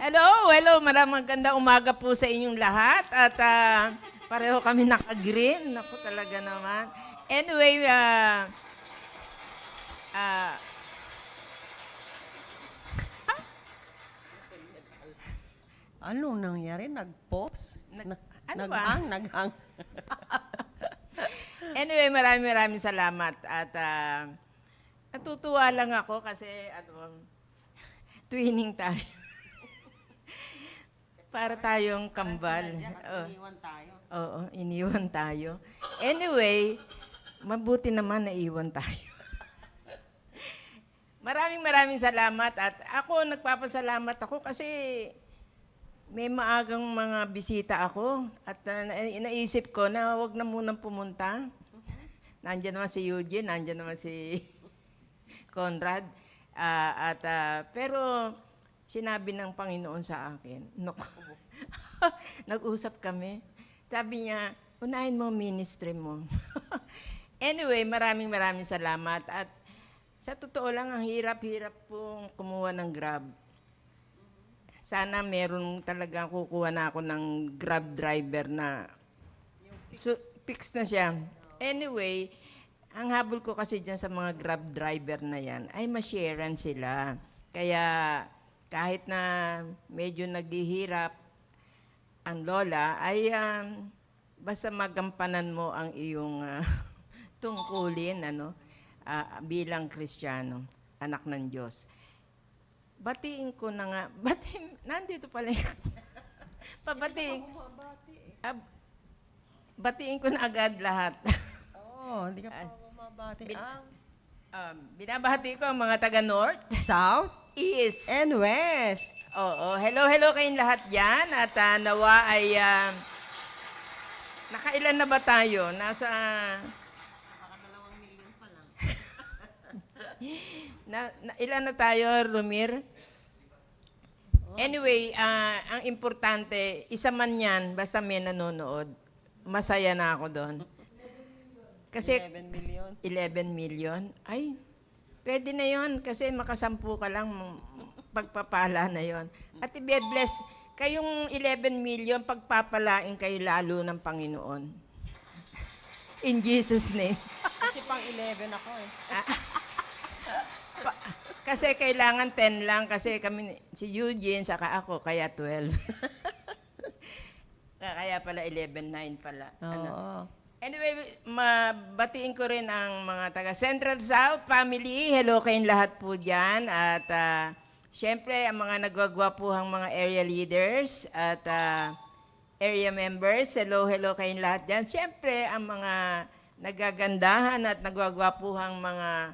Hello, magandang umaga po sa inyong lahat at pareho kami naka-green. Naku talaga naman. Anyway, ah, Anong nangyari? Nag-pause? ano ba? Naghang. Anyway, maraming salamat at natutuwa lang ako kasi twinning tayo. Para tayong kambal. Oh. Iniwan tayo. Oo, iniwan tayo. Anyway, mabuti naman na iwan tayo. Maraming salamat at ako nagpapasalamat ako kasi may maagang mga bisita ako at naisip ko na wag na munang pumunta. Nandiyan naman si Eugene, nandiyan naman si Conrad. Pero sinabi ng Panginoon sa akin, nag-usap kami. Sabi niya, unahin mo ministry mo. Anyway, maraming salamat. At sa totoo lang, ang hirap-hirap pong kumuha ng Grab. Sana meron talaga kukuha na ako ng Grab driver na fix na siya. Anyway, ang habol ko kasi dyan sa mga Grab driver na yan ay ma-sharean sila. Kaya kahit na medyo naghihirap ang lola, ay basta magampanan mo ang iyong tungkulin bilang Kristiyano, anak ng Diyos. Batiin ko na nga, nandito pala pabatiin. Batiin ko na agad lahat. Hindi ka pa mabati. Binabati ko ang mga taga-North, South East, and West. Oo, hello kayong lahat dyan at nawa ay nakailan na ba tayo? Nasa Nakaka2 million pa lang. ilan na tayo, Rumir? Anyway, ang importante, isa man yan, basta may nanonood, masaya na ako doon. Kasi 11 million. 11 million? Ay, pwede na yon kasi makasampu ka lang, pagpapala na yon. At i-bless, kayong 11 million, pagpapalain kayo lalo ng Panginoon. In Jesus' name. Kasi pang 11 ako eh. Kasi kailangan 10 lang kasi kami, si Eugene, saka ako, kaya 12. Kaya pala 11-9 pala. Oo. Anyway, mabatiin ko rin ang mga taga Central South family. Hello kayong lahat po dyan. At syempre, ang mga nagwagwapuhang mga area leaders at area members. Hello kayong lahat dyan. Syempre, ang mga nagagandahan at nagwagwapuhang mga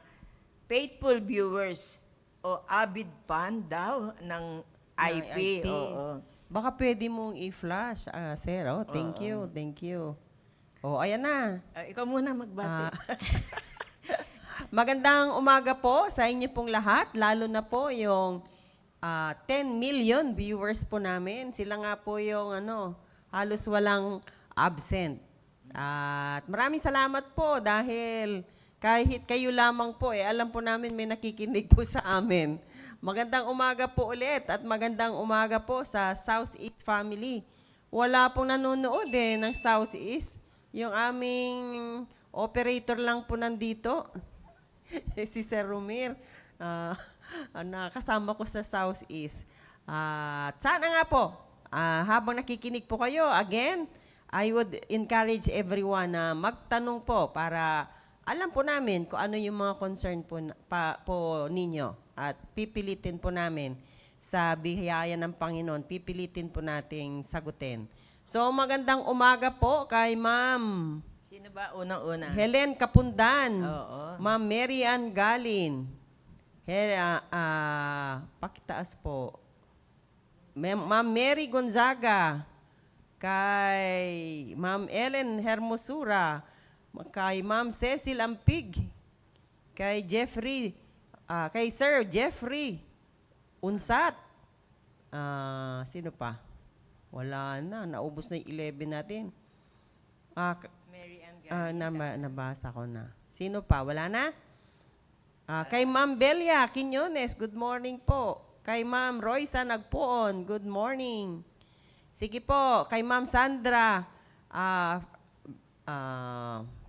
faithful viewers o avid fan daw ng IP. Oo. Baka pwede mong i-flash, sir. Thank you. Ayan na. Ikaw muna magbati. Magandang umaga po sa inyo pong lahat, lalo na po yung 10 million viewers po namin. Sila nga po yung halos walang absent. At maraming salamat po dahil kahit kayo lamang po, alam po namin may nakikinig po sa amin. Magandang umaga po ulit at magandang umaga po sa Southeast family. Wala pong nanonood ng Southeast. Yung aming operator lang po nandito, si Sir Rumir, nakasama ko sa Southeast. Sana nga po, habang nakikinig po kayo, again, I would encourage everyone na magtanong po para alam po namin kung ano yung mga concern po ninyo at pipilitin po namin sa biyaya ng Panginoon, pipilitin po nating sagutin. So, magandang umaga po kay Ma'am Sino ba unang-una? Helen Kapundan, Oo. Ma'am Mary Ann Galin, pakitaas po, Ma'am Mary Gonzaga, kay Ma'am Ellen Hermosura, kay Ma'am Cecil Ampig, kay kay Sir Jeffrey Unsat, sino pa? Wala na, naubos na yung 11 natin. Mary Ann Nabasa ko na. Sino pa? Wala na? Kay Ma'am Belia Quiñones, good morning po. Kay Ma'am Roysa Nagpoon, good morning. Sige po, kay Ma'am Sandra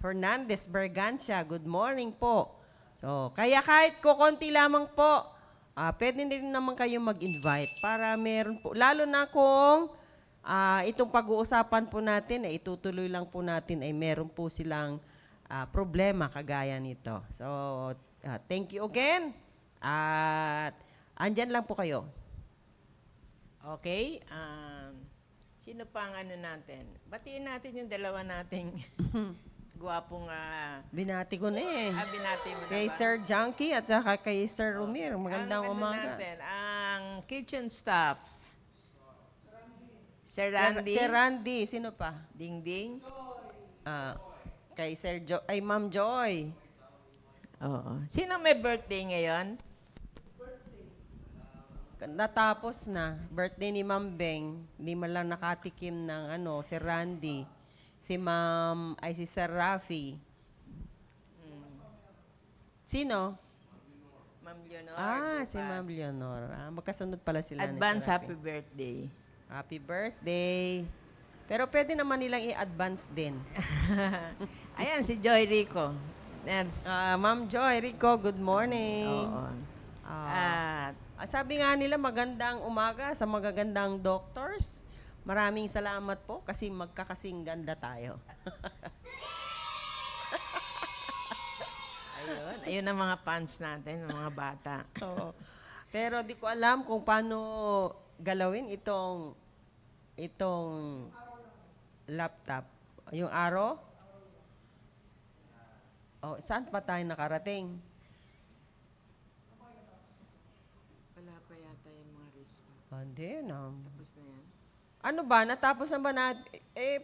Fernandez Bergancia, good morning po. So, kaya kahit kukonti lamang po, pwede rin naman kayo mag-invite para meron po, lalo na kung itong pag-uusapan po natin, itutuloy lang po natin, ay meron po silang problema kagaya nito. So, thank you again. At andyan lang po kayo. Okay. Sino pa ang ano natin? Batiin natin yung dalawa nating guwapong Binati ko na eh. binati mo na Kay ba? Sir Junkie at saka kay Sir Romir. Magandang Ang ano umaga. natin, ang kitchen staff. Sir Randy. Sir Randy, sino pa? Ding Ding. Kay Ma'am Joy. Oo. Sino may birthday ngayon? Natapos na. Birthday ni Ma'am Beng. Hindi man lang nakatikim ng Sir Randy. Si Sir Rafi. Sino? Ma'am Leonor. Si Ma'am Leonor. Magkasunod pala sila. ni Advance Sir Rafi. happy birthday. Happy birthday. Pero pwede naman nilang i-advance din. Ayan, si Joy Rico. Yes. Ma'am Joy, Rico, good morning. Oo. At Sabi nga nila magandang umaga sa magagandang doctors. Maraming salamat po kasi magkakasing ganda tayo. ayun ang mga fans natin, mga bata. Oo. Pero di ko alam kung paano galawin itong laptop. Yung arrow? Saan pa tayo nakarating? Wala pa yata yung mga response. Hindi na. Tapos na yan. Ano ba? Natapos na ba natin?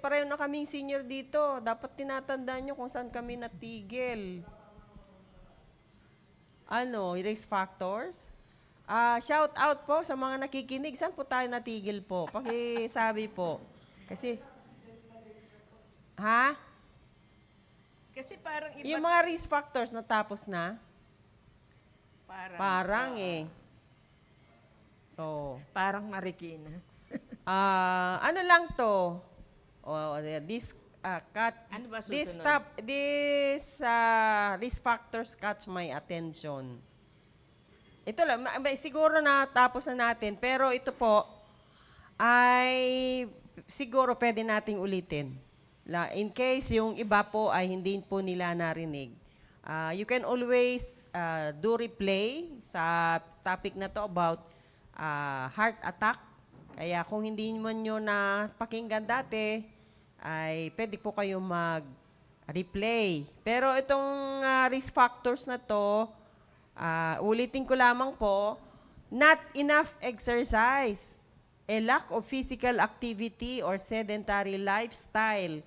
Pareho na kaming senior dito. Dapat tinatandaan nyo kung saan kami natigil. Risk factors? Shout out po sa mga nakikinig. Saan po tayo natigil po? Pakisabi po. Kasi, Kasi parang iba. yung mga risk factors natapos na? Parang Parang Marikina. Ano lang to? This Ano ba susunod? This risk factors catch my attention. Ito lang, siguro natapos na natin, pero ito po ay siguro pwede nating ulitin. In case yung iba po ay hindi po nila narinig. You can always do replay sa topic na to about heart attack. Kaya kung hindi man nyo na pakinggan dati, ay pwede po kayo mag-replay. Pero itong risk factors na to, ulitin ko lamang po, not enough exercise, a lack of physical activity or sedentary lifestyle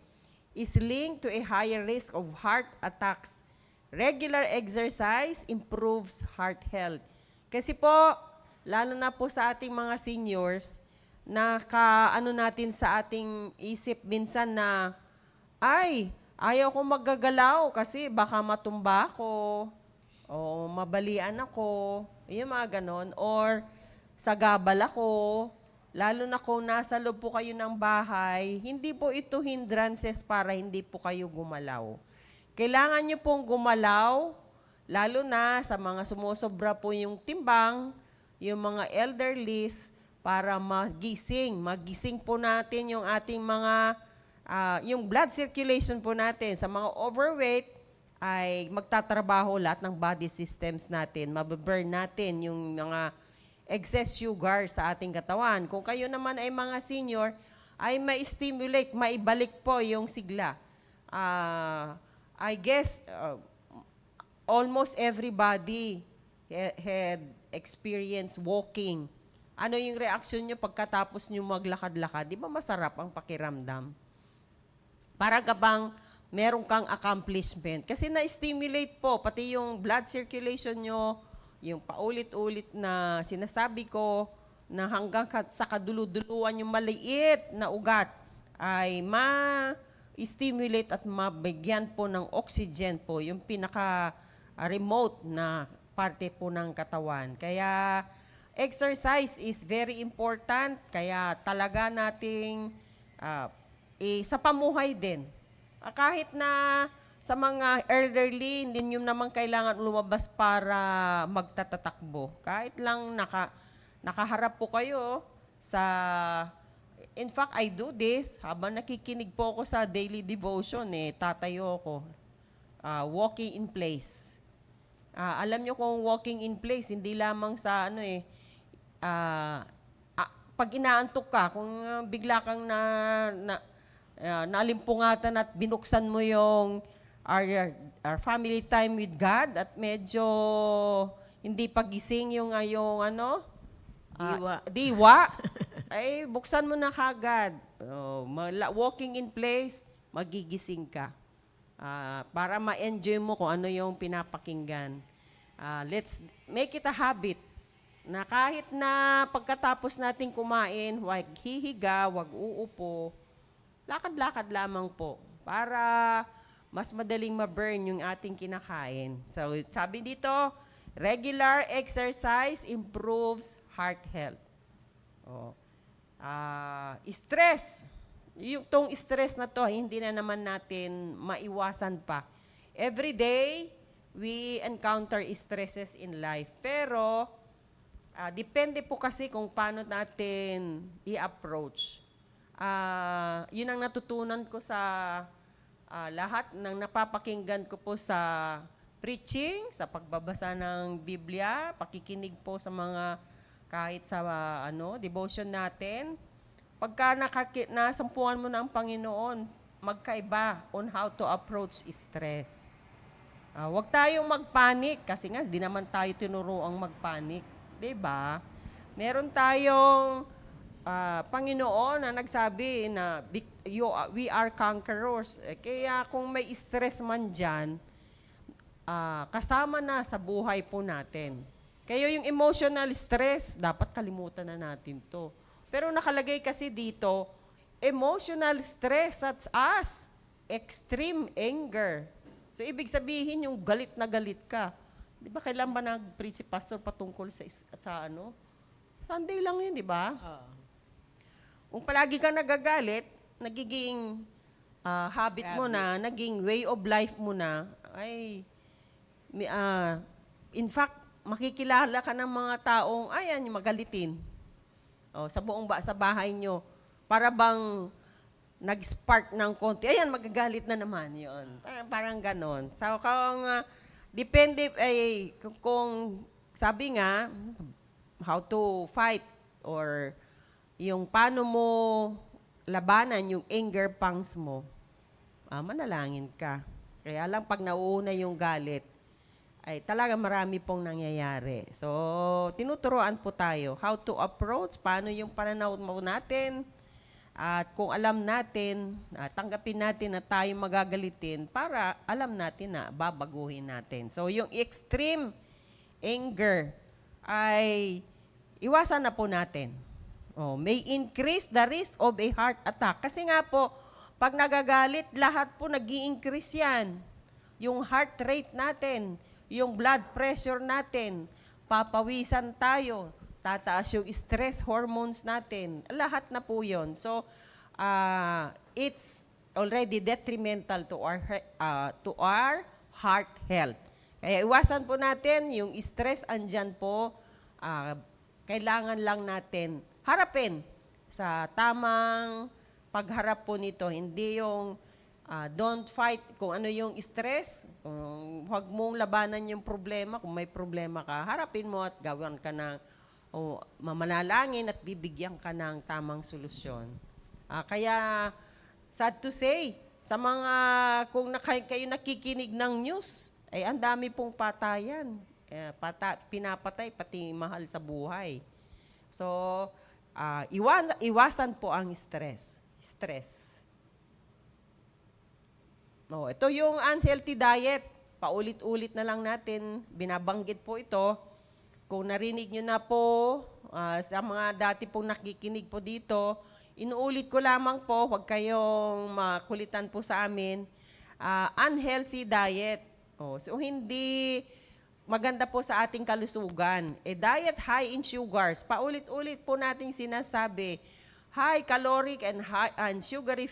is linked to a higher risk of heart attacks. Regular exercise improves heart health. Kasi po, lalo na po sa ating mga seniors, natin sa ating isip minsan na, ayaw ko maggagalaw kasi baka matumba ako, o mabalian ako, yung mga ganon, or sagabal ako, lalo na kung nasa loob po kayo ng bahay, hindi po ito hindrances para hindi po kayo gumalaw. Kailangan nyo pong gumalaw, lalo na sa mga sumusobra po yung timbang, yung mga elderlies, para magising po natin yung ating mga, yung blood circulation po natin. Sa mga overweight, ay magtatrabaho lahat ng body systems natin, mababurn natin yung mga excess sugar sa ating katawan. Kung kayo naman ay mga senior, ay ma-stimulate, maibalik po yung sigla. I guess almost everybody had experienced walking. Ano yung reaksyon nyo pagkatapos nyo maglakad-lakad? Di ba masarap ang pakiramdam? Para bang meron kang accomplishment. Kasi na-stimulate po, pati yung blood circulation nyo, yung paulit-ulit na sinasabi ko, na hanggang sa kaduluduluan yung maliit na ugat, ay ma-stimulate at mabigyan po ng oxygen po, yung pinaka-remote na parte po ng katawan. Kaya, exercise is very important. Kaya talaga nating sa pamuhay din. Kahit na sa mga elderly, hindi nyo naman kailangan lumabas para magtatatakbo. Kahit lang nakaharap po kayo sa... In fact, I do this habang nakikinig po ako sa daily devotion, tatayo ako. Walking in place. Alam nyo kung walking in place, hindi lamang sa pag inaantok ka, kung bigla kang nalimpungatan at binuksan mo yung our family time with God at medyo hindi pagising yung diwa, ay buksan mo na kagad. Walking in place, magigising ka. Para ma-enjoy mo kung ano yung pinapakinggan. Let's make it a habit na kahit na pagkatapos nating kumain, huwag hihiga, huwag uupo, lakad-lakad lamang po para mas madaling ma-burn yung ating kinakain. So, sabi dito, regular exercise improves heart health. Stress. Yung stress na to, hindi na naman natin maiwasan pa. Every day, we encounter stresses in life. Pero, depende po kasi kung paano natin i-approach. Yun ang natutunan ko sa lahat ng napapakinggan ko po sa preaching, sa pagbabasa ng Biblia, pakikinig po sa mga kahit sa devotion natin. Pagka nasampuan mo ng Panginoon, magkaiba on how to approach stress. Huwag tayong magpanik kasi nga di naman tayo tinuruang magpanik. Diba? Meron tayong Panginoon na nagsabi na we are conquerors. Kaya kung may stress man dyan, kasama na sa buhay po natin. Kaya yung emotional stress, dapat kalimutan na natin to. Pero nakalagay kasi dito, emotional stress such as extreme anger. So ibig sabihin yung galit na galit ka. Di ba kailan ba nag-preach si pastor patungkol sa Sunday lang yun, di ba? Kung palagi ka nagagalit, nagiging habit mo na, naging way of life mo na, in fact, makikilala ka ng mga taong, ayan, magalitin. Sa bahay nyo, para bang nag-spark ng konti, ayan, magagalit na naman yun. Parang ganon. So, depende, kung sabi nga, how to fight or yung paano mo labanan yung anger pangs mo, manalangin ka. Kaya lang pag nauuna yung galit, ay talaga marami pong nangyayari. So, tinuturoan po tayo how to approach, paano yung pananaw mo natin, at kung alam natin, tanggapin natin na tayo magagalitin para alam natin na babaguhin natin. So, yung extreme anger ay iwasan na po natin. May increase the risk of a heart attack. Kasi nga po, pag nagagalit, lahat po nag-i-increase yan. Yung heart rate natin, yung blood pressure natin, papawisan tayo, tataas yung stress hormones natin, lahat na po yun. So, it's already detrimental to our heart health. Kaya iwasan po natin yung stress, andyan po, kailangan lang natin harapin sa tamang pagharap po nito. Hindi yung don't fight kung ano yung stress, huwag mong labanan yung problema. Kung may problema ka, harapin mo at gawan ka ng mamanalangin at bibigyan ka ng tamang solusyon. Kaya, sad to say, sa mga, kung kayo nakikinig ng news, ay ang dami pong patayan. Pinapatay, pati mahal sa buhay. So, iwasan po ang stress. Ito yung unhealthy diet. Paulit-ulit na lang natin, binabanggit po ito. Kung narinig nyo na po, sa mga dati pong nakikinig po dito, inuulit ko lamang po, huwag kayong makulitan po sa amin, unhealthy diet. So hindi maganda po sa ating kalusugan. A diet high in sugars. Paulit-ulit po nating sinasabi, high caloric and high and sugary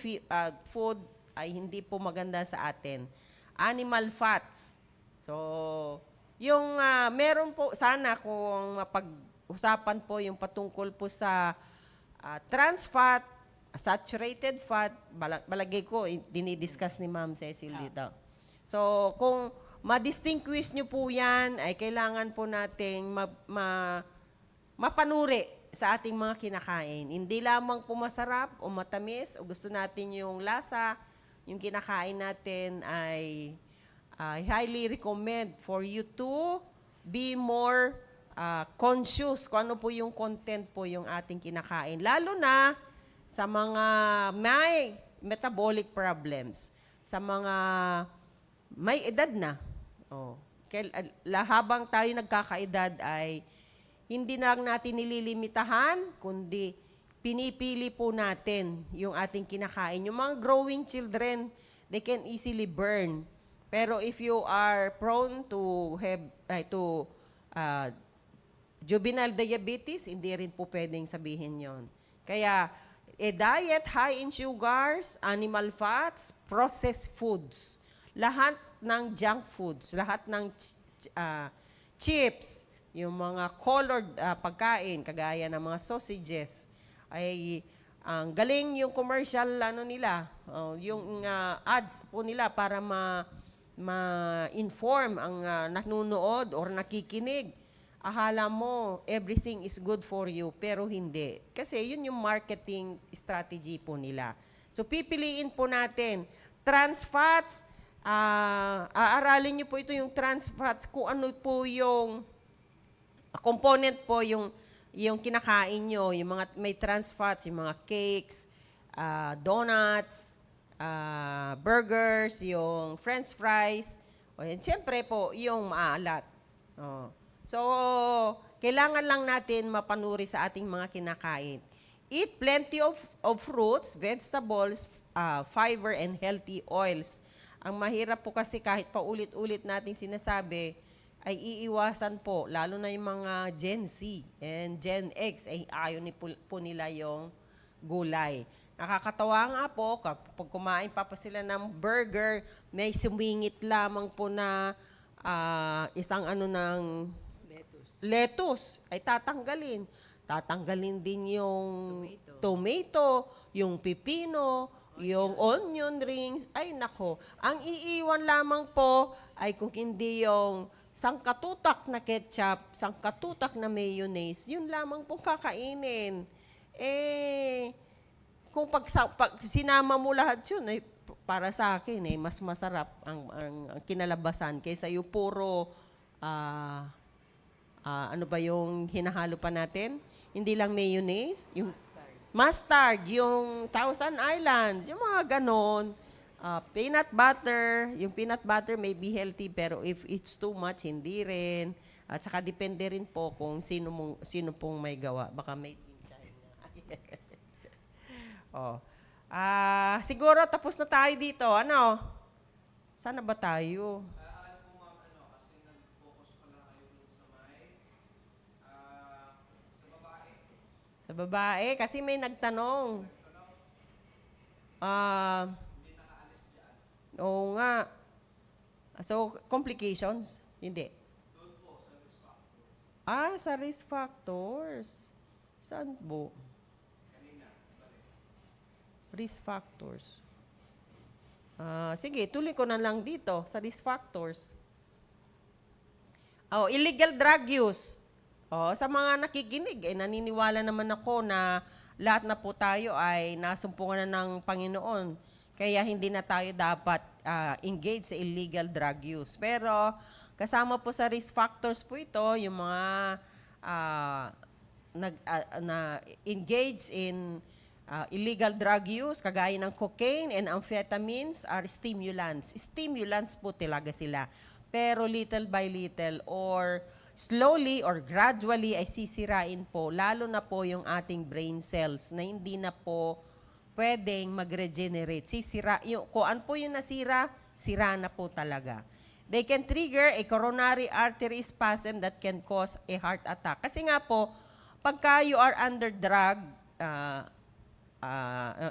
food ay hindi po maganda sa atin. Animal fats. So, yung meron po sana kung mapag-usapan po yung patungkol po sa trans fat, saturated fat, balagay ko, dinidiscuss ni Ma'am Cecil dito. So, kung ma-distinguish nyo po yan, ay kailangan po nating mapanuri sa ating mga kinakain. Hindi lamang po masarap o matamis o gusto natin yung lasa, yung kinakain natin ay highly recommend for you to be more conscious kung ano po yung content po yung ating kinakain. Lalo na sa mga may metabolic problems, sa mga may edad na. Habang tayo nagkakaedad ay hindi na natin nililimitahan, kundi pinipili po natin yung ating kinakain. Yung mga growing children, they can easily burn. Pero if you are prone to have juvenile diabetes, hindi rin po pwedeng sabihin yon. Kaya, a diet high in sugars, animal fats, processed foods, lahat ng junk foods, lahat ng chips, yung mga colored pagkain, kagaya ng mga sausages, ay ang galing yung commercial nila, yung ads po nila para ma-inform ang nanonood or nakikinig. Akala mo everything is good for you, pero hindi. Kasi yun yung marketing strategy po nila. So pipiliin po natin trans fats. Aaralin niyo po ito yung trans fats, kung ano po yung component po yung kinakain nyo, yung mga may trans fats, yung mga cakes, donuts, burgers, yung french fries, o yan, siyempre po, yung maalat. So, kailangan lang natin mapanuri sa ating mga kinakain. Eat plenty of fruits, vegetables, fiber, and healthy oils. Ang mahirap po kasi kahit paulit-ulit natin sinasabi, ay iiwasan po, lalo na yung mga Gen Z and Gen X, ay ayaw po nila yung gulay. Nakakatawa nga po, kapag kumain pa sila ng burger, may sumingit lamang po na isang ng lettuce, ay tatanggalin. Tatanggalin din yung tomato, yung pipino, yung onion rings. Ay nako, ang iiwan lamang po ay kung hindi yung sangkatutak na ketchup, sangkatutak na mayonnaise, yun lamang pong kakainin. Kung pag sinama mo lahat yun, ay para sa akin, mas masarap ang kinalabasan kaysa yung puro, ano ba yung hinahalo pa natin? Hindi lang mayonnaise, yung mustard, yung Thousand Islands, yung mga ganon. Peanut butter, yung peanut butter may be healthy, pero if it's too much, hindi rin. At saka depende rin po kung sino pong may gawa. Baka may siguro tapos na tayo dito. Ano? Sana ba tayo? Sa babae, kasi may nagtanong. Oo nga. So, complications? Hindi. Sa risk factors. Saan po? Risk factors. Sige, tuloy ko na lang dito sa risk factors. Illegal drug use. Sa mga nakikinig, naniniwala naman ako na lahat na po tayo ay nasumpungan na ng Panginoon. Kaya hindi na tayo dapat engage sa illegal drug use. Pero kasama po sa risk factors po ito, yung mga engage in illegal drug use, kagaya ng cocaine and amphetamines are stimulants. Stimulants po talaga sila. Pero little by little or slowly or gradually ay sisirain po, lalo na po yung ating brain cells na hindi na po pwedeng mag-regenerate. Kung ano po yung nasira, sira na po talaga. they can trigger a coronary artery spasm that can cause a heart attack. Kasi nga po, pagka you are under drug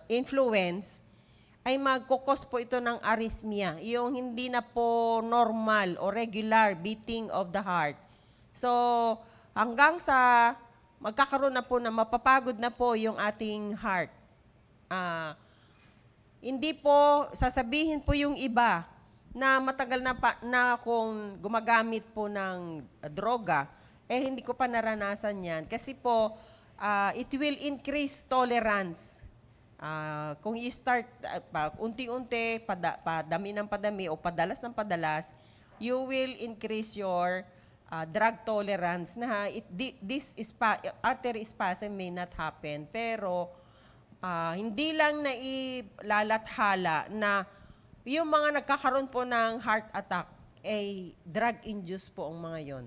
influence, ay magkukos po ito ng arrhythmia, yung hindi na po normal o regular beating of the heart. So, hanggang sa magkakaroon na po na mapapagod na po yung ating heart. Hindi po sasabihin po yung iba na matagal na kung gumagamit po ng droga, hindi ko pa naranasan yan. Kasi po, it will increase tolerance. Kung you-start unti-unti, padami ng padami o padalas ng padalas, you will increase your drug tolerance na artery spasm may not happen. Pero hindi lang na ilalathala na yung mga nagkakaroon po ng heart attack ay drug-induced po ang mga yon.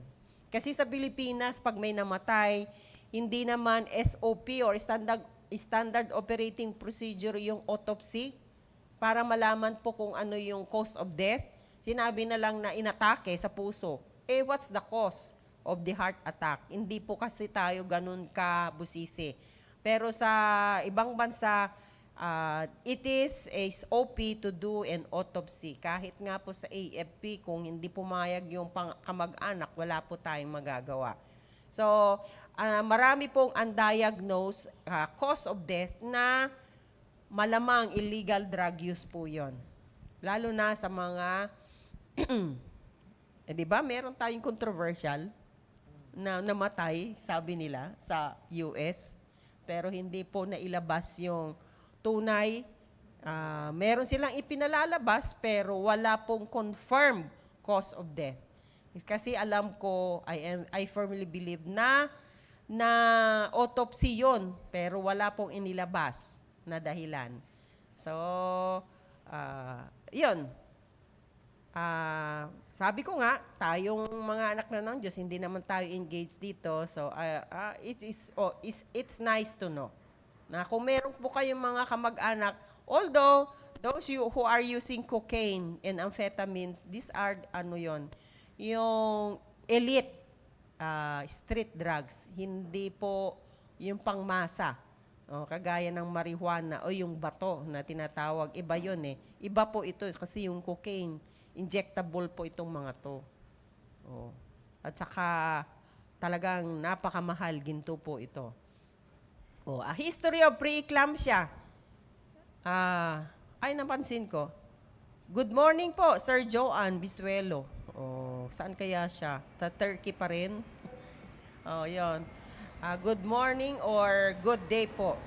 Kasi sa Pilipinas, pag may namatay, hindi naman SOP or standard operating procedure yung autopsy para malaman po kung ano yung cause of death. Sinabi na lang na inatake sa puso. What's the cause of the heart attack? Hindi po kasi tayo ganun kabusisi. Pero sa ibang bansa, it is a SOP to do an autopsy. Kahit nga po sa AFP, kung hindi pumayag yung kamag-anak, wala po tayong magagawa. So, marami pong undiagnosed cause of death na malamang illegal drug use po yon. Lalo na sa mga, di ba, meron tayong controversial na namatay, sabi nila, sa US. Pero hindi po nailabas yung tunay. Meron silang ipinalalabas pero wala pong confirmed cause of death. Kasi alam ko, I firmly believe na autopsy yon pero wala pong inilabas na dahilan. So, yun. Sabi ko nga, tayong mga anak na ng Diyos, hindi naman tayo engaged dito. So, it's nice to know na kung meron po kayong mga kamag-anak, although those who are using cocaine and amphetamines, these are, yung elite street drugs, hindi po yung pangmasa. Kagaya ng marijuana o yung bato na tinatawag, iba yun eh. Iba po ito kasi yung cocaine, injectable po itong mga to. At saka talagang napakamahal, ginto po ito. A history of preeclampsia. Napansin ko. Good morning po, Sir Joan Bisuelo. Saan kaya siya? Turkey pa rin? Yun. Good morning or good day po.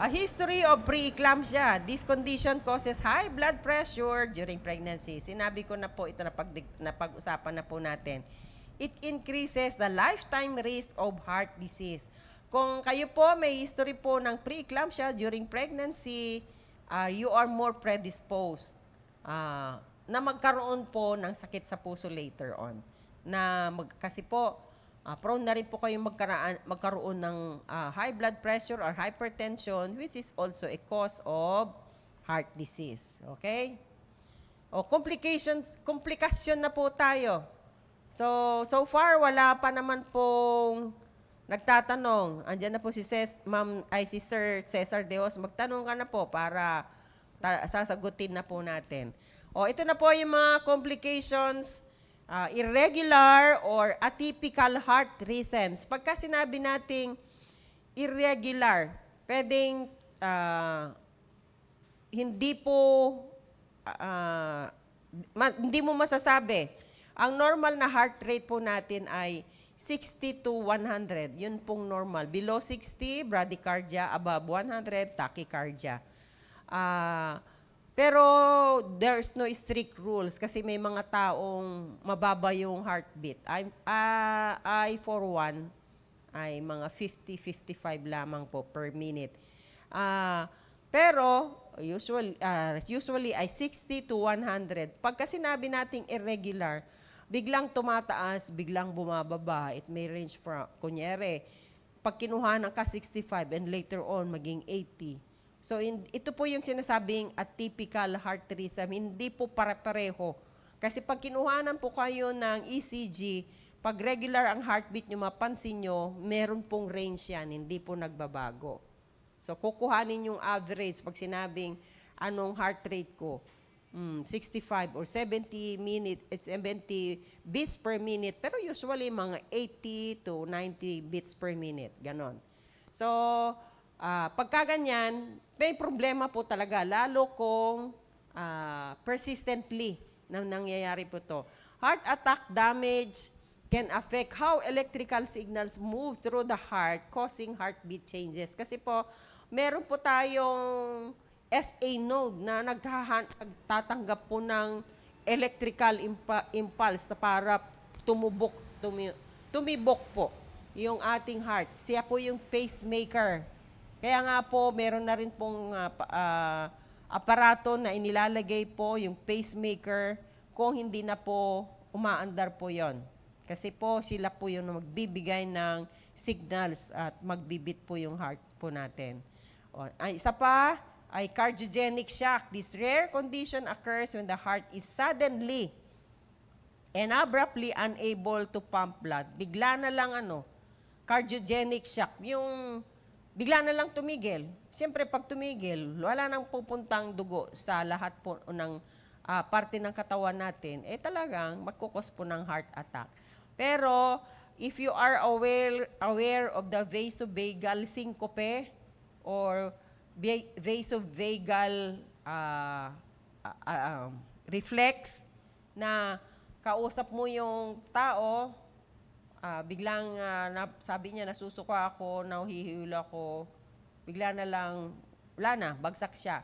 A history of preeclampsia. This condition causes high blood pressure during pregnancy. Sinabi ko na po ito na pag-usapan na po natin. It increases the lifetime risk of heart disease. Kung kayo po may history po ng preeclampsia during pregnancy, you are more predisposed na magkaroon po ng sakit sa puso later on. Kasi po, prone na rin po kayong magkaroon ng high blood pressure or hypertension, which is also a cause of heart disease. Okay? Komplikasyon na po tayo. So far, wala pa naman pong nagtatanong. Andiyan na po si Sir Cesar Deos. Magtanong ka na po para sasagutin na po natin. Ito na po yung mga complications, irregular or atypical heart rhythms. Pagka sinabi nating irregular, pwedeng hindi mo masasabi. Ang normal na heart rate po natin ay 60 to 100. Yun pong normal. Below 60, bradycardia. Above 100, tachycardia. Pero there's no strict rules kasi may mga taong mababa yung heartbeat. I for one, ay mga 50-55 lamang po per minute. Pero usually ay 60 to 100. Pagka sinabi nating irregular, biglang tumataas, biglang bumababa. It may range from, kunyari, pag kinuhanan ka 65 and later on maging 80. So ito po yung sinasabing atypical heart rhythm. Hindi po pare-pareho Kasi pag kinuhanan po kayo ng ECG, pag regular ang heartbeat nyo, mapansin nyo, meron pong range yan, hindi po nagbabago. So, kukuhanin yung average pag sinabing anong heart rate ko. 65 or 70 beats per minute. Pero usually, mga 80 to 90 beats per minute. Ganon. So, pagka ganyan, may problema po talaga. Lalo kung persistently na nangyayari po to. Heart attack damage can affect how electrical signals move through the heart, causing heartbeat changes. Kasi po, meron po tayong SA node na nagtatanggap po ng electrical impulse na para tumibok po yung ating heart. Siya po yung pacemaker. Kaya nga po, meron na rin pong aparato na inilalagay po yung pacemaker kung hindi na po umaandar po yon. Kasi po, sila po yung magbibigay ng signals at magbibit po yung heart po natin. Isa pa ay cardiogenic shock. This rare condition occurs when the heart is suddenly and abruptly unable to pump blood. Bigla na lang cardiogenic shock. Yung bigla na lang tumigil. Siyempre, pag tumigil, wala nang pupuntang dugo sa lahat po ng parte ng katawan natin, talagang magkukos po ng heart attack. Pero, if you are aware of the vasovagal syncope or vasovagal reflex na kausap mo yung tao, biglang sabi niya, nasusuka ako, nahuhihilo ako, bigla na lang, wala na, bagsak siya.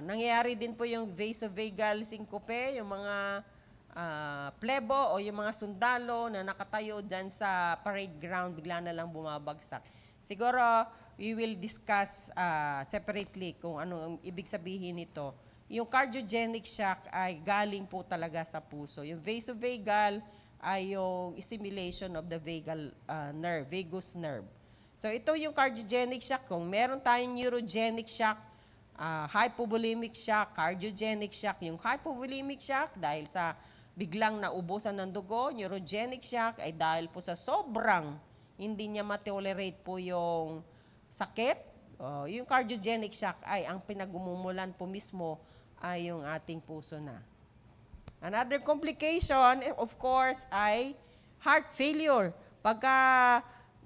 Nangyayari din po yung vasovagal syncope, yung mga plebo o yung mga sundalo na nakatayo dyan sa parade ground, bigla na lang bumabagsak. Siguro, we will discuss separately kung ano ang ibig sabihin nito. Yung cardiogenic shock ay galing po talaga sa puso. Yung vasovagal ay yung stimulation of the vagus nerve. So ito yung cardiogenic shock. Kung meron tayong neurogenic shock, hypovolemic shock, cardiogenic shock. Yung hypovolemic shock dahil sa biglang naubusan ng dugo, neurogenic shock ay dahil po sa sobrang hindi niya ma-tolerate po yung sakit. Yung cardiogenic shock ay ang pinagmumulan po mismo ay yung ating puso na. Another complication, of course, ay heart failure. Pagka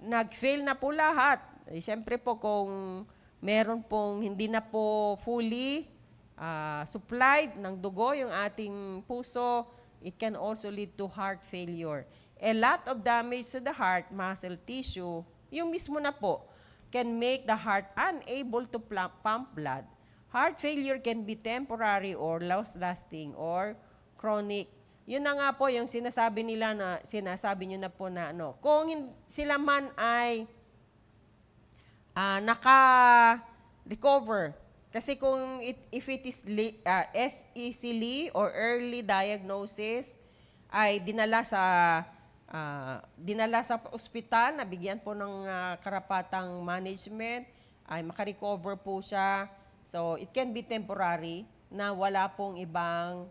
nag-fail na po lahat, siyempre po kung meron pong hindi na po fully supplied ng dugo yung ating puso, it can also lead to heart failure. A lot of damage to the heart muscle tissue, yung mismo na po, can make the heart unable to pump blood. Heart failure can be temporary or long-lasting or chronic. Yun na nga po yung sinasabi nyo na po na kung sila man ay naka-recover. Kasi kung if it is easily or early diagnosis, ay dinala sa ospital, nabigyan po ng karapatang management, ay makarecover po siya. So, it can be temporary na wala pong ibang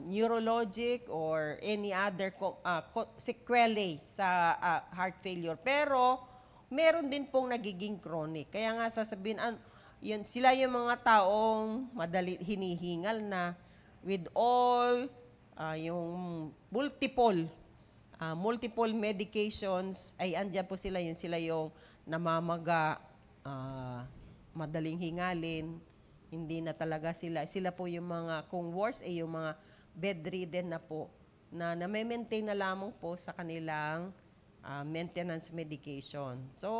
neurologic or any other sequelae sa heart failure. Pero, meron din pong nagiging chronic. Kaya nga sasabihin, sila yung mga taong madali hinihingal na with all yung multiple medications, ay andyan po sila yung namamaga, madaling hingalin, hindi na talaga sila po yung mga, kung worse ay yung mga bedridden na po, na may-maintain na lamang po sa kanilang maintenance medication. So,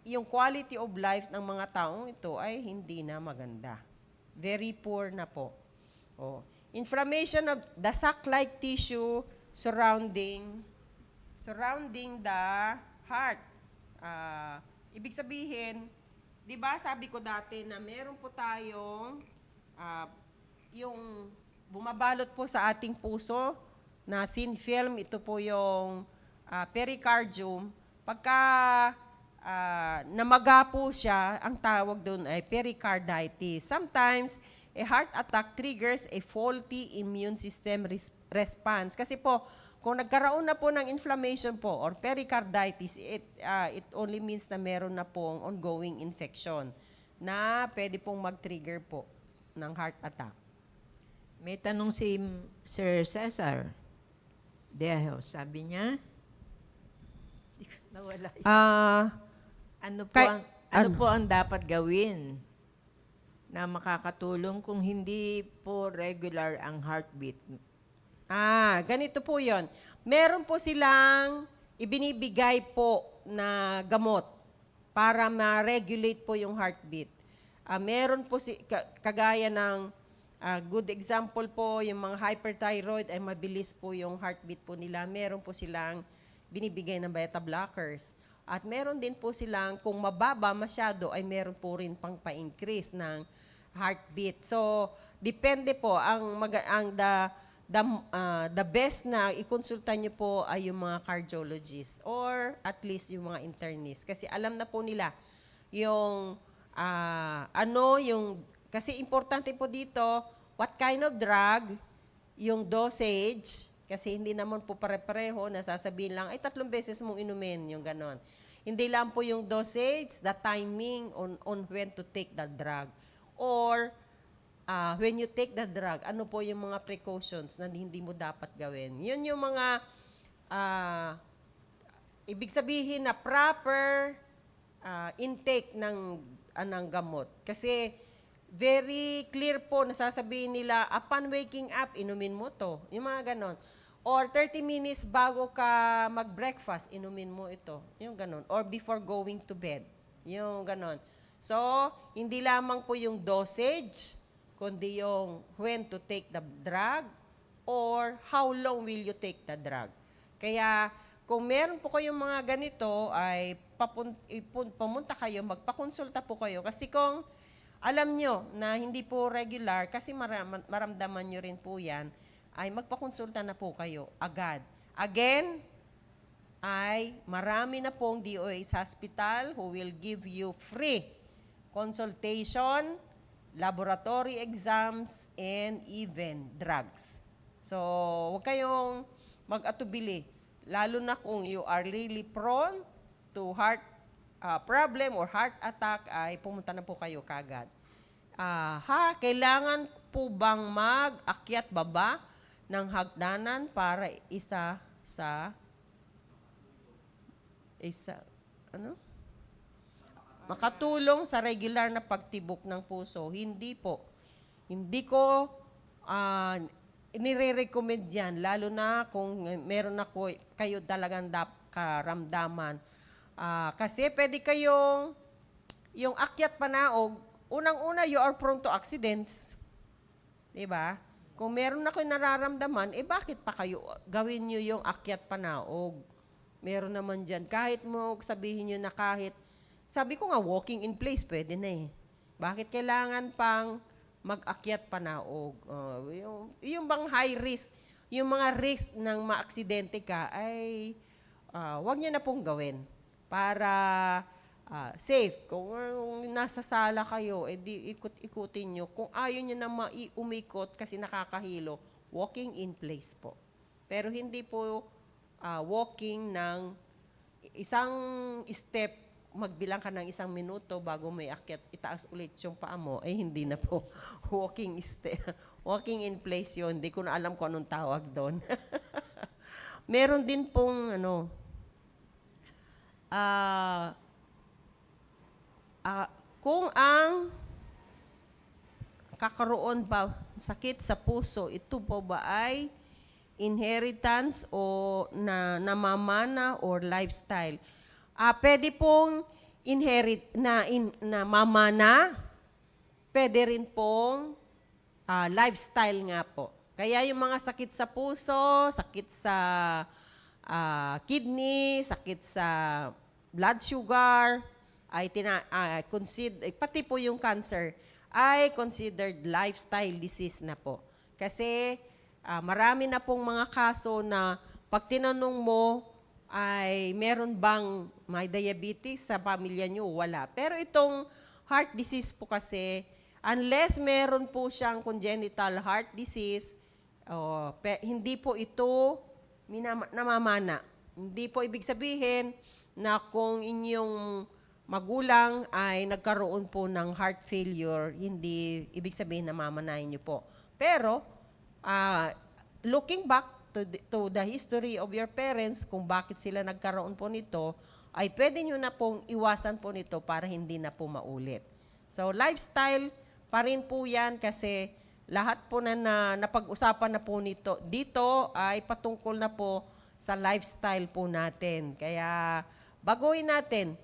yung quality of life ng mga taong ito ay hindi na maganda. Very poor na po. Inflammation of the sac-like tissue surrounding the heart. Ibig sabihin, di ba sabi ko dati na meron po tayong yung bumabalot po sa ating puso na thin film, ito po yung pericardium. Pagka namaga po siya, ang tawag doon ay pericarditis. Sometimes, a heart attack triggers a faulty immune system response. Kasi po, kung nagkaroon na po ng inflammation po or pericarditis, it only means na meron na pong ongoing infection na pwede pong mag-trigger po ng heart attack. May tanong si Sir Cesar Dejo. Sabi niya, di ko nawala yun. Ano po ang dapat gawin na makakatulong kung hindi po regular ang heartbeat? Ganito po yon. Meron po silang ibinibigay po na gamot para ma-regulate po yung heartbeat. Meron po kagaya ng good example po, yung mga hyperthyroid ay mabilis po yung heartbeat po nila. Meron po silang binibigay ng beta blockers. At meron din po silang, kung mababa masyado, ay meron po rin pang pa-increase ng heartbeat. So, depende po. The best na ikonsulta nyo po ay yung mga cardiologist or at least yung mga internist. Kasi alam na po nila yung kasi importante po dito, what kind of drug, yung dosage, kasi hindi naman po pare-pareho, nasasabihin lang, ay 3 beses mong inumin, yung ganon. Hindi lang po yung dosage, the timing on when to take the drug. Or, when you take the drug, ano po yung mga precautions na hindi mo dapat gawin. Yun yung mga, ibig sabihin na proper intake ng gamot. Kasi, very clear po, nasasabihin nila, upon waking up, inumin mo to. Yung mga ganon. Or 30 minutes bago ka mag-breakfast, inumin mo ito. Yung ganon. Or before going to bed. Yung ganon. So, hindi lamang po yung dosage, kundi yung when to take the drug or how long will you take the drug. Kaya, kung meron po kayong mga ganito, ay pumunta kayo, magpakonsulta po kayo. Kasi kung alam nyo na hindi po regular, kasi maramdaman nyo rin po yan, ay magpakonsulta na po kayo agad. Again, ay marami na pong DOH hospital who will give you free consultation, laboratory exams, and even drugs. So, huwag kayong mag-atubili. Lalo na kung you are really prone to heart problem or heart attack, ay pumunta na po kayo kagad. Kailangan po bang mag-akyat baba ng hagdanan para makatulong sa regular na pagtibok ng puso? Hindi po. Hindi ko nire-recommend yan, lalo na kung meron na kayo talagang karamdaman. Kasi pwede kayong, yung akyat panaog, unang-una, you are prone to accidents. Diba? Kung meron na kayo nararamdaman, bakit pa kayo gawin nyo yung akyat panaog? Meron naman dyan. Kahit mo sabihin nyo na sabi ko nga, walking in place, pwede na eh. Bakit kailangan pang mag-akyat panaog? Yung bang high risk, yung mga risk ng maaksidente ka, ay wag nyo na pong gawin. Para safe. Kung nasa sala kayo, di ikot-ikutin nyo. Kung ayaw nyo na umikot kasi nakakahilo, walking in place po. Pero hindi po walking ng isang step, magbilang ka ng 1 minuto bago may akyat, itaas ulit yung paa mo, hindi na po. Walking in place yun. Hindi ko na alam kung anong tawag doon. Meron din pong kung ang kakaroon ba sakit sa puso, ito po ba ay inheritance o namamana or lifestyle? Pwede pong na mamana, pwede rin pong lifestyle nga po. Kaya yung mga sakit sa puso, sakit sa kidney, sakit sa blood sugar, ay pati po yung cancer, ay considered lifestyle disease na po. Kasi marami na pong mga kaso na pag tinanong mo, ay meron bang may diabetes sa pamilya nyo? Wala. Pero itong heart disease po kasi, Unless meron po siyang congenital heart disease, hindi po ito namamana. Hindi po ibig sabihin na kung inyong magulang ay nagkaroon po ng heart failure, hindi ibig sabihin na mamanahin niyo po. Pero, looking back to the history of your parents, kung bakit sila nagkaroon po nito, ay pwede nyo na pong iwasan po nito para hindi na po maulit. So, lifestyle pa rin po yan kasi lahat po na napag-usapan na po nito dito ay patungkol na po sa lifestyle po natin. Kaya, baguhin natin.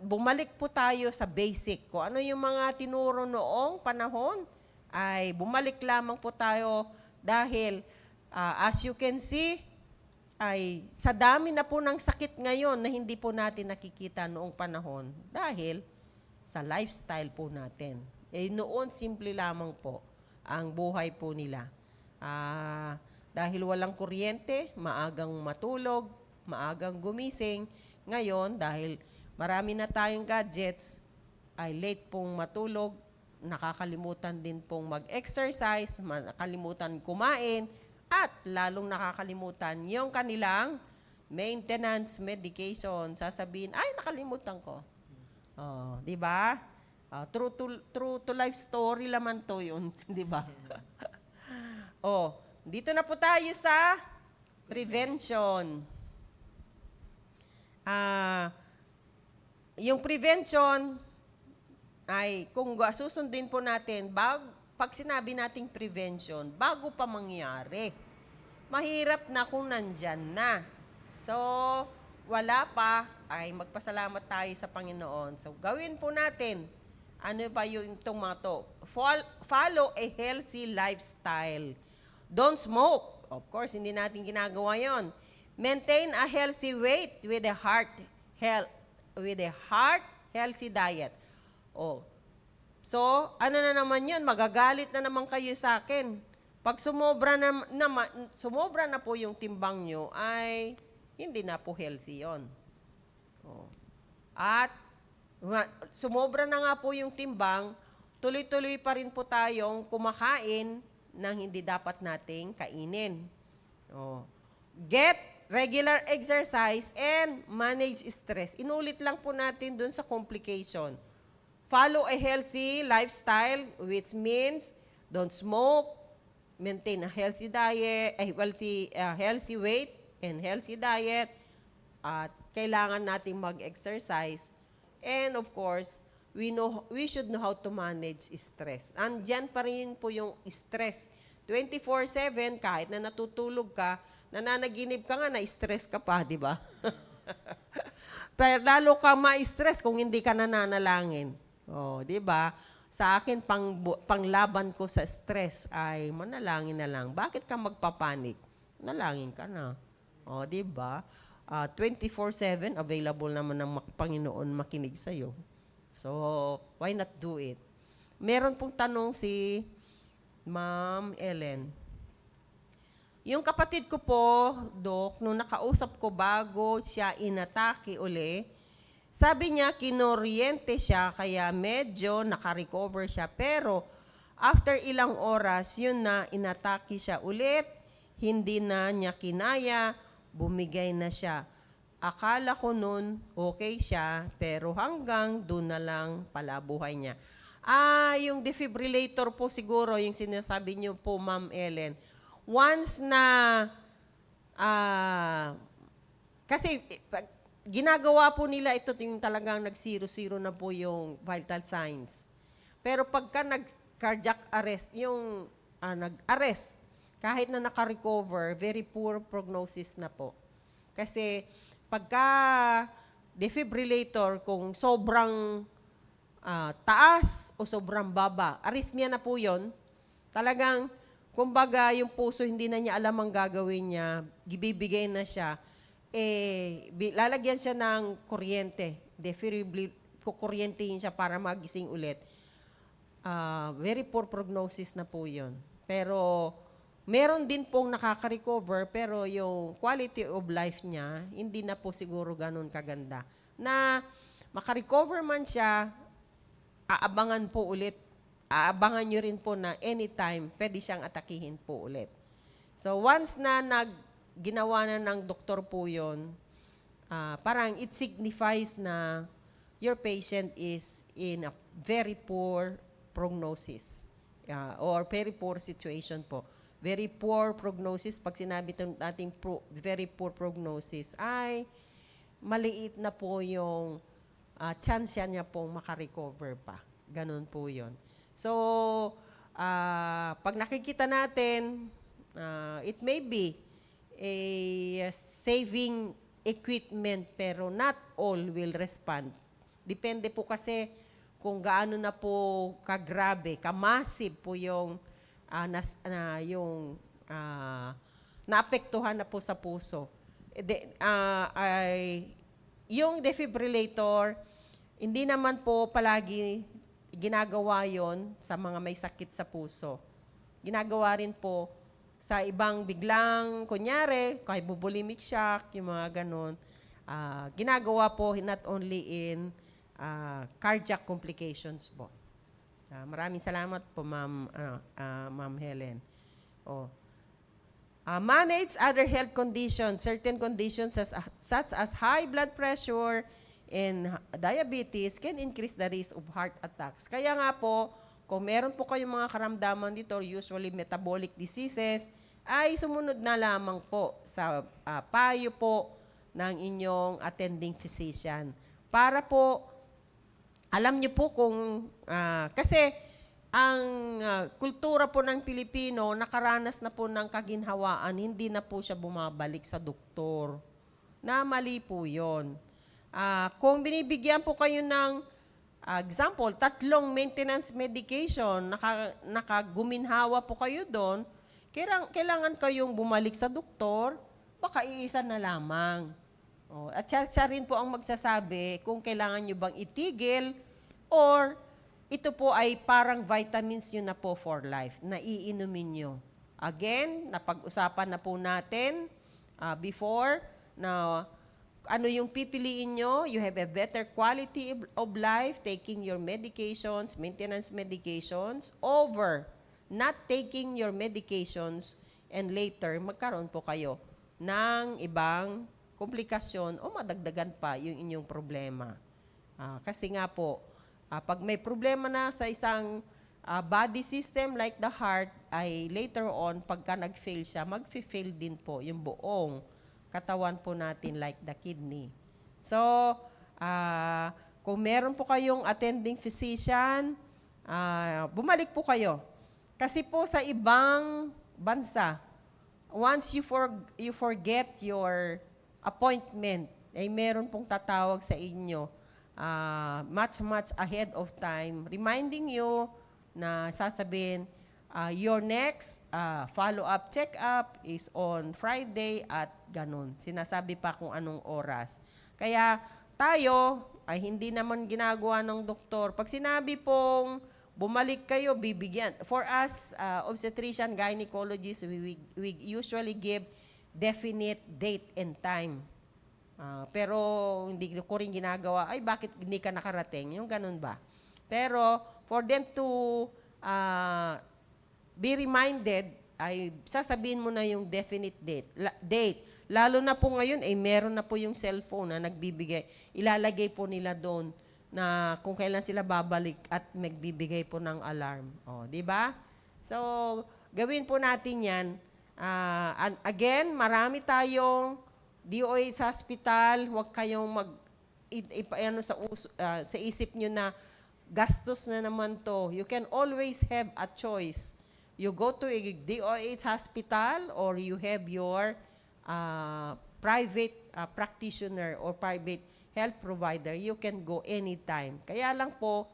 Bumalik po tayo sa basic. Kung ano yung mga tinuro noong panahon, ay bumalik lamang po tayo dahil as you can see, ay sa dami na po ng sakit ngayon na hindi po natin nakikita noong panahon dahil sa lifestyle po natin. Noon, simple lamang po ang buhay po nila. Dahil walang kuryente, maagang matulog, maagang gumising. Ngayon, dahil marami na tayong gadgets, ay late pong matulog, nakakalimutan din pong mag-exercise, nakakalimutan kumain, at lalong nakakalimutan yung kanilang maintenance medication. Sasabihin, ay, nakalimutan ko. Di ba? True to life story laman to yun. Di ba? Dito na po tayo sa prevention. Yung prevention ay kung susundin po natin, pag sinabi nating prevention, bago pa mangyari, mahirap na kung nandyan na. So, wala pa, ay magpasalamat tayo sa Panginoon. So, gawin po natin, ano ba yung itong mga to? Follow a healthy lifestyle. Don't smoke. Of course, hindi natin ginagawa yon. Maintain a healthy weight with a healthy diet. So, ano na naman yun? Magagalit na naman kayo sa akin. Pag sumobra na po yung timbang nyo, ay hindi na po healthy yon. At sumobra na nga po yung timbang, tuloy-tuloy pa rin po tayong kumakain ng hindi dapat nating kainin. Get regular exercise and manage stress. Inulit lang po natin dun sa complication. Follow a healthy lifestyle, which means don't smoke, maintain a healthy diet, healthy weight and healthy diet, at kailangan nating mag-exercise. And of course, we should know how to manage stress. Andyan pa rin po yung stress. 24/7, kahit na natutulog ka, nananaginip ka nga, na-stress ka pa, di ba? Pero lalo ka ma-stress kung hindi ka nananalangin. Di ba? Sa akin, panglaban ko sa stress ay manalangin na lang. Bakit ka magpapanik? Nalangin ka na. Di ba? 24/7, available naman ng Panginoon makinig sa'yo. So, why not do it? Meron pong tanong si Ma'am Ellen. Yung kapatid ko po, Dok, nung nakausap ko bago siya inatake uli, sabi niya kinoryente siya kaya medyo nakarecover siya. Pero after ilang oras, yun na inatake siya ulit, hindi na niya kinaya, bumigay na siya. Akala ko nun okay siya, pero hanggang doon na lang pala buhay niya. Yung defibrillator po siguro, yung sinasabi niyo po, Ma'am Ellen. Once na, kasi ginagawa po nila ito yung talagang nag-0-0 na po yung vital signs. Pero pagka nag-cardiac arrest, yung nag-arrest, kahit na naka-recover, very poor prognosis na po. Kasi pagka defibrillator, kung sobrang taas o sobrang baba, arrhythmia na po yun, talagang, kumbaga, yung puso hindi na niya alam ang gagawin niya, gibibigay na siya, lalagyan siya ng kuryente, kukuryentehin siya para magising ulit. Very poor prognosis na po yun. Pero, meron din pong nakaka-recover, pero yung quality of life niya, hindi na po siguro ganun kaganda. Na makarecover man siya, aabangan po ulit aabangan nyo rin po na anytime pwede siyang atakihin po ulit. So once na ginawa na ng doktor po yun, parang it signifies na your patient is in a very poor prognosis or very poor situation po. Very poor prognosis, pag sinabi natin very poor prognosis, ay maliit na po yung chance niya pong makarecover pa. Ganun po yun. So, pag nakikita natin, it may be a saving equipment pero not all will respond. Depende po kasi kung gaano na po kagrabe, kamassive po yung naapektuhan na po sa puso. Yung defibrillator, hindi naman po palagi ginagawa yon sa mga may sakit sa puso. Ginagawa rin po sa ibang biglang, kunyari, kahit bulimic shock, yung mga ganon. Ginagawa po not only in cardiac complications po. Maraming salamat po, Ma'am Helen. Manage other health conditions. Certain conditions such as high blood pressure and diabetes can increase the risk of heart attacks. Kaya nga po, kung meron po kayong mga karamdaman dito, usually metabolic diseases, ay sumunod na lamang po sa payo po ng inyong attending physician. Para po, alam niyo po kung, kasi ang kultura po ng Pilipino, nakaranas na po ng kaginhawaan, hindi na po siya bumabalik sa doktor. Na mali po yun. Kung binibigyan po kayo ng, example, 3 maintenance medication, nakaguminhawa po kayo doon, kailangan kayong bumalik sa doktor, baka iisa na lamang. At siya rin po ang magsasabi kung kailangan nyo bang itigil or ito po ay parang vitamins yun na po for life na iinumin nyo. Again, napag-usapan na po natin before na ano yung pipiliin nyo. You have a better quality of life taking your medications, maintenance medications, over not taking your medications and later magkaroon po kayo ng ibang komplikasyon o madagdagan pa yung inyong problema. Kasi nga po, pag may problema na sa isang body system like the heart, ay later on, pagka nag-fail siya, mag-fail din po yung buong katawan po natin like the kidney. So, kung meron po kayong attending physician, bumalik po kayo. Kasi po sa ibang bansa, once you forget your appointment, ay meron pong tatawag sa inyo much ahead of time, reminding you na sasabihin, your next follow-up check-up is on Friday at ganun. Sinasabi pa kung anong oras. Kaya tayo ay hindi naman ginagawa ng doktor. Pag sinabi pong bumalik kayo, bibigyan. For us, obstetrician, gynecologists, we usually give definite date and time. Pero hindi ko rin ginagawa, ay bakit hindi ka nakarating? Yung ganun ba? Pero for them to be reminded, ay sasabihin mo na yung definite date. Lalo na po ngayon, ay meron na po yung cellphone na nagbibigay. Ilalagay po nila doon na kung kailan sila babalik at magbibigay po ng alarm. Di ba? So, gawin po natin yan. And again, marami tayong DOH hospital, huwag kayong sa isip nyo na gastos na naman to. You can always have a choice. You go to a DOH hospital or you have your private practitioner or private health provider. You can go anytime. Kaya lang po,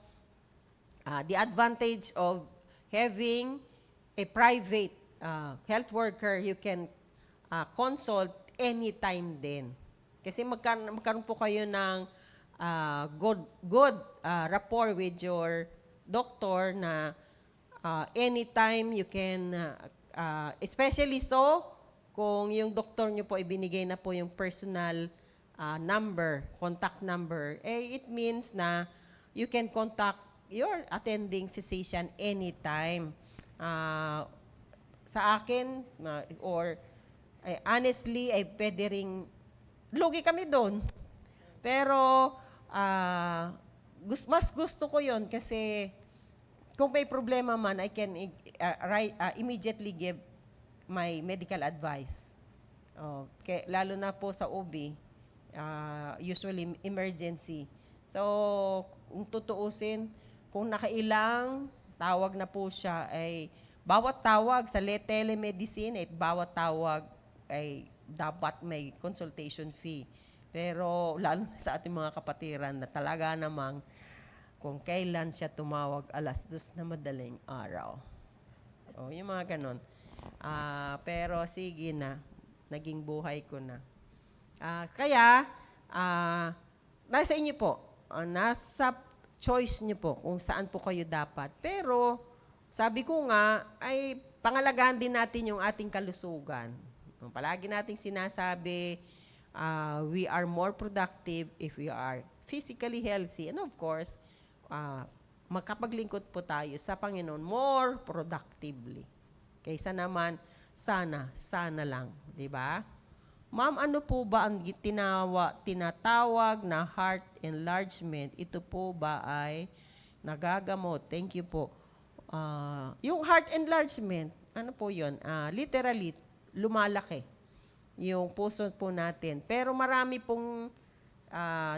the advantage of having a private health worker, you can consult anytime din. Kasi magkaroon po kayo ng good rapport with your doctor na anytime you can, especially so, kung yung doktor nyo po ibinigay na po yung personal contact number, it means na you can contact your attending physician anytime. Sa akin, honestly, ay pwede ring, lugi kami doon. Pero, mas gusto ko yon kasi kung may problema man, I can immediately give my medical advice. Lalo na po sa OB, usually emergency. So, kung tutuusin, kung nakailang tawag na po siya, ay bawat tawag sa telemedicine, bawat tawag ay dapat may consultation fee. Pero lalo na sa ating mga kapatiran na talaga namang kung kailan siya tumawag 2:00 na madaling araw. Yung mga ganon. Pero sige na, naging buhay ko na. Kaya, nasa inyo po, nasa choice niyo po kung saan po kayo dapat. Pero, sabi ko nga, ay pangalagaan din natin yung ating kalusugan. Palagi nating sinasabi, we are more productive if we are physically healthy. And of course, magkapaglingkod po tayo sa Panginoon more productively. Kaysa naman, sana lang. Di ba? Ma'am, ano po ba ang tinatawag na heart enlargement? Ito po ba ay nagagamot? Thank you po. Yung heart enlargement, ano po yun? Literally, lumalaki yung puso po natin. Pero marami pong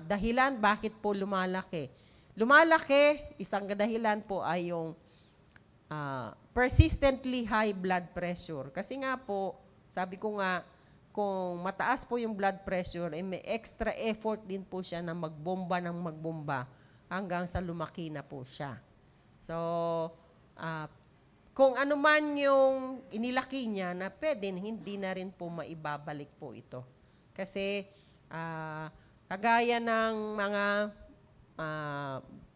dahilan bakit po lumalaki. Lumalaki, isang dahilan po ay yung persistently high blood pressure. Kasi nga po, sabi ko nga, kung mataas po yung blood pressure, may extra effort din po siya na magbomba hanggang sa lumaki na po siya. So, kung ano man yung inilaki niya na pwede, hindi na rin po maibabalik po ito. Kasi, kagaya ng mga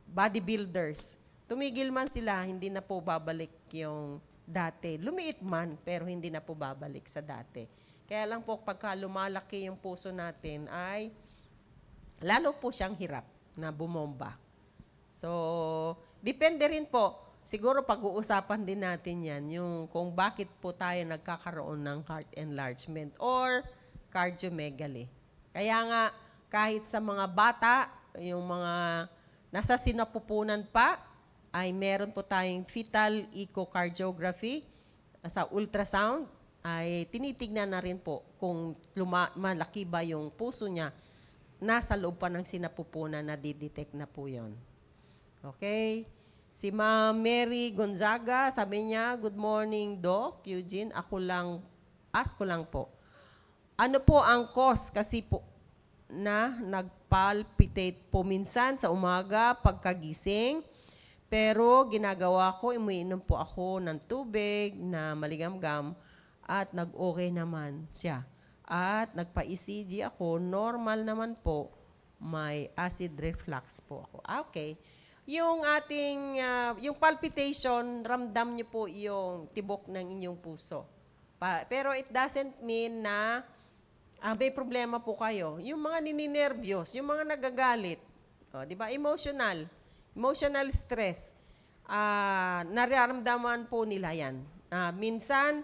bodybuilders, tumigil man sila, hindi na po babalik yung dati. Lumiit man, pero hindi na po babalik sa dati. Kaya lang po, pagka lumalaki yung puso natin, ay lalo po siyang hirap na bumomba. So, depende rin po. Siguro pag-uusapan din natin yan, yung kung bakit po tayo nagkakaroon ng heart enlargement or cardiomegaly. Kaya nga, kahit sa mga bata, yung mga nasa sinapupunan pa, ay meron po tayong fetal echocardiography sa ultrasound, ay tinitignan na rin po kung malaki ba yung puso niya, nasa loob pa ng sinapupunan na didetect na po yun. Okay? Si Ma'am Mary Gonzaga, sabi niya, good morning, Doc Eugene. Ask ko lang po. Ano po ang cause? Kasi po, na nagpalpitate po minsan sa umaga pagkagising. Pero ginagawa ko, umiinom po ako ng tubig na maligamgam at nag-okay naman siya. At nagpa-ECG ako, normal naman po, may acid reflux po ako. Okay. Yung ating, yung palpitation, ramdam niyo po yung tibok ng inyong puso. Pero it doesn't mean na may problema po kayo. Yung mga nininervyos, yung mga nagagalit, di ba? Emotional stress, nararamdaman po nila yan. Minsan,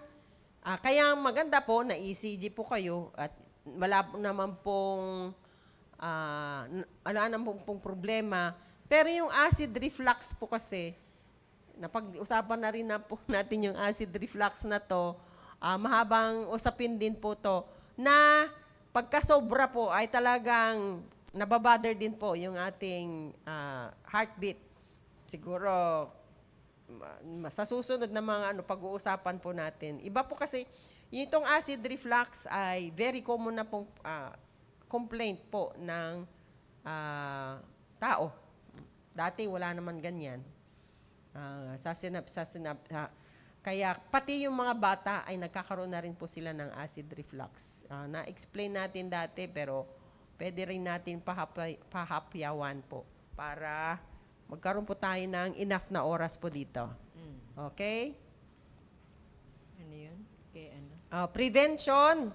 kaya maganda po na ECG po kayo at wala naman pong, pong problema. Pero yung acid reflux po kasi, napag-usapan na rin na po natin yung acid reflux na to, mahabang usapin din po to, na pagkasobra po ay talagang nababother din po yung ating heartbeat. Siguro, sa susunod na mga pag-uusapan po natin. Iba po kasi, itong acid reflux ay very common na pong complaint po ng tao. Dati wala naman ganyan. Kaya pati yung mga bata ay nagkakaroon na rin po sila ng acid reflux. Na-explain natin dati pero pwede rin natin pahapyawan po para magkaroon po tayo ng enough na oras po dito. Okay? Ano yun? Okay, ano? Prevention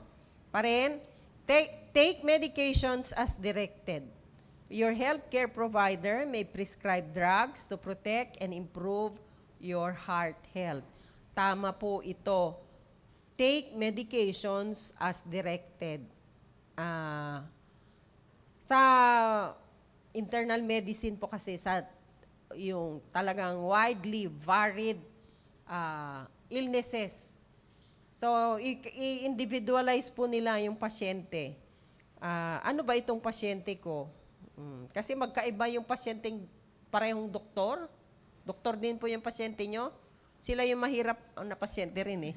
pa rin. Take medications as directed. Your healthcare provider may prescribe drugs to protect and improve your heart health. Tama po ito. Take medications as directed. Sa internal medicine po kasi, sa yung talagang widely varied illnesses. So, i-individualize po nila yung pasyente. Ano ba itong pasyente ko? Kasi magkaiba yung pasyenteng parehong doktor. Doktor din po yung pasyente nyo. Sila yung mahirap na pasyente rin eh.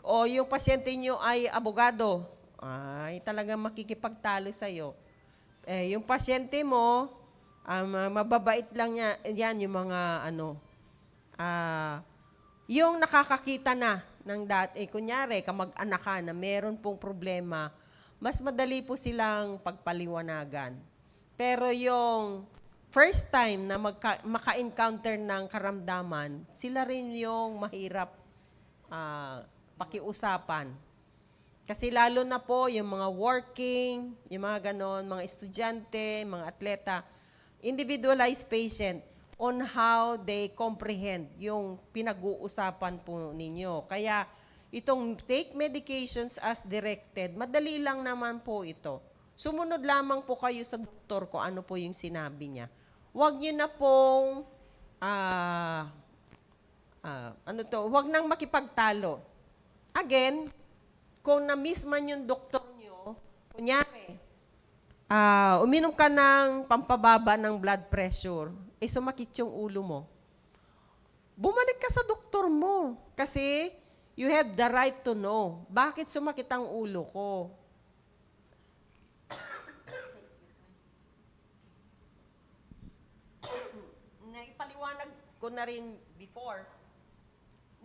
O yung pasyente nyo ay abogado. Ay talagang makikipagtalo sa'yo. Yung pasyente mo, mababait lang yan yung mga yung nakakakita na ng dati. Kunyari, kamag-anak ka na meron pong problema, mas madali po silang pagpaliwanagan. Pero yung first time na maka-encounter ng karamdaman, sila rin yung mahirap pakiusapan. Kasi lalo na po yung mga working, yung mga ganon, mga estudyante, mga atleta, individualized patient on how they comprehend yung pinag-uusapan po ninyo. Kaya itong take medications as directed, madali lang naman po ito. Sumunod lamang po kayo sa doktor kung ano po yung sinabi niya. Huwag niyo na pong, huwag nang makipagtalo. Again, kung na-miss man yung doktor niyo, kunyari, uminom ka ng pampababa ng blood pressure, sumakit yung ulo mo. Bumalik ka sa doktor mo kasi you have the right to know. Bakit sumakit ang ulo ko? Naipaliwanag ko na rin before